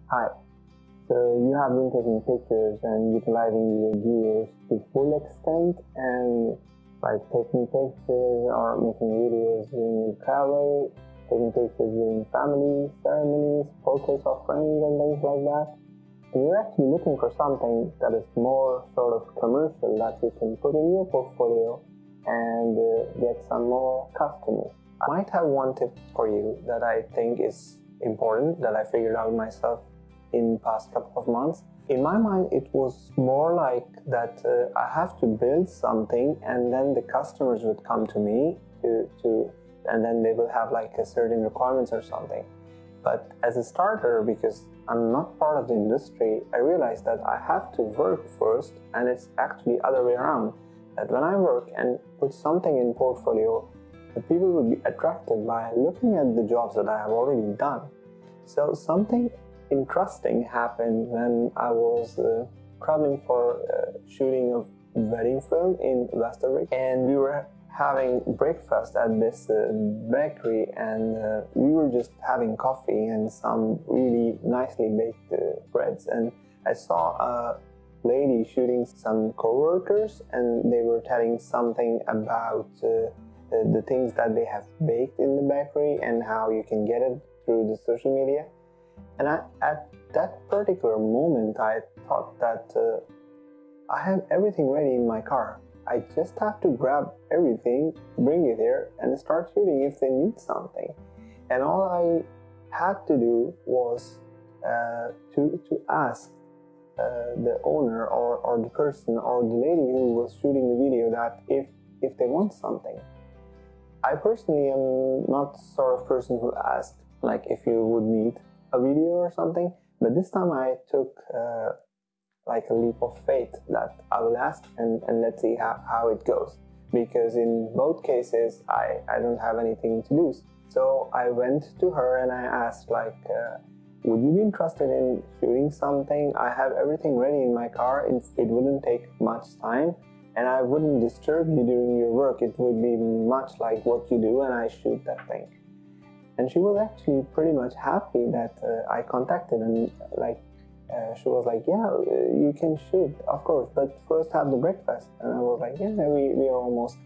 Hi. So you have been taking pictures and utilizing your gears to full extent and like taking pictures or making videos during your travel, taking pictures during family ceremonies, portraits of friends and things like that. And you're actually looking for something that is more sort of commercial that you can put in your portfolio and get some more customers. I might have one tip for you that I think is important that I figured out myself in the past couple of months. In my mind, it was more like that I have to build something and then the customers would come to me and then they will have like a certain requirements or something. But as a starter, because I'm not part of the industry, I realized that I have to work first, and it's actually other way around. That when I work and put something in portfolio, the people will be attracted by looking at the jobs that I have already done. So something interesting happened when I was traveling for shooting a wedding film in West Africa, and we were having breakfast at this bakery, and we were just having coffee and some really nicely baked breads, and I saw a lady shooting some co-workers, and they were telling something about the things that they have baked in the bakery and how you can get it through the social media. And at that particular moment, I thought that I have everything ready in my car. I just have to grab everything, bring it here, and start shooting if they need something. And all I had to do was to ask the owner or the person or the lady who was shooting the video that if they want something. I personally am not the sort of person who asked like if you would need a video or something, but this time I took like a leap of faith that I will ask and let's see how it goes, because in both cases I don't have anything to lose. So I went to her and I asked like, would you be interested in shooting something? I have everything ready in my car. It wouldn't take much time and I wouldn't disturb you during your work. It would be much like what you do and I shoot that thing. And she was actually pretty much happy that I contacted, and like she was like, yeah, you can shoot, of course, but first have the breakfast. And I was like, yeah, we are almost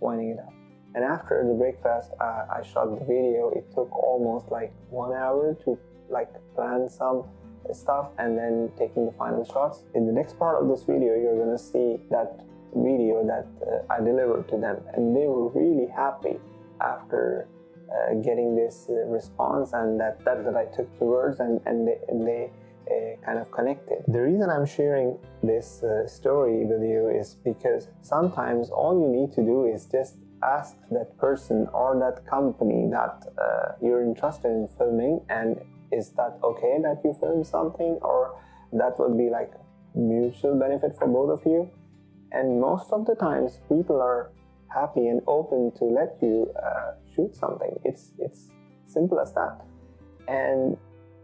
winding it up. And after the breakfast, I shot the video. It took almost like 1 hour to like plan some stuff and then taking the final shots. In the next part of this video, you're gonna see that video that I delivered to them, and they were really happy after getting this response, and that I took to words, and they kind of connected. The reason I'm sharing this story with you is because sometimes all you need to do is just ask that person or that company that you're interested in filming, and is that okay that you film something, or that would be like mutual benefit for both of you. And most of the times people are happy and open to let you shoot something. It's simple as that. And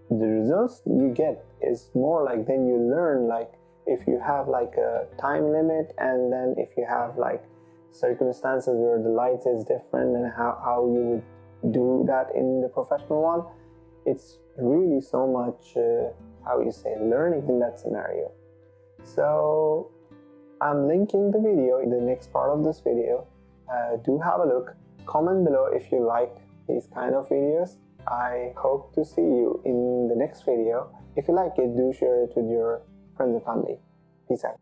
the results you get is more like then you learn, like if you have like a time limit, and then if you have like circumstances where the light is different and how you would do that in the professional one. It's really so much how you say learning in that scenario. So I'm linking the video in the next part of this video. Do have a look. Comment below if you like these kind of videos. I hope to see you in the next video. If you like it, do share it with your friends and family. Peace out.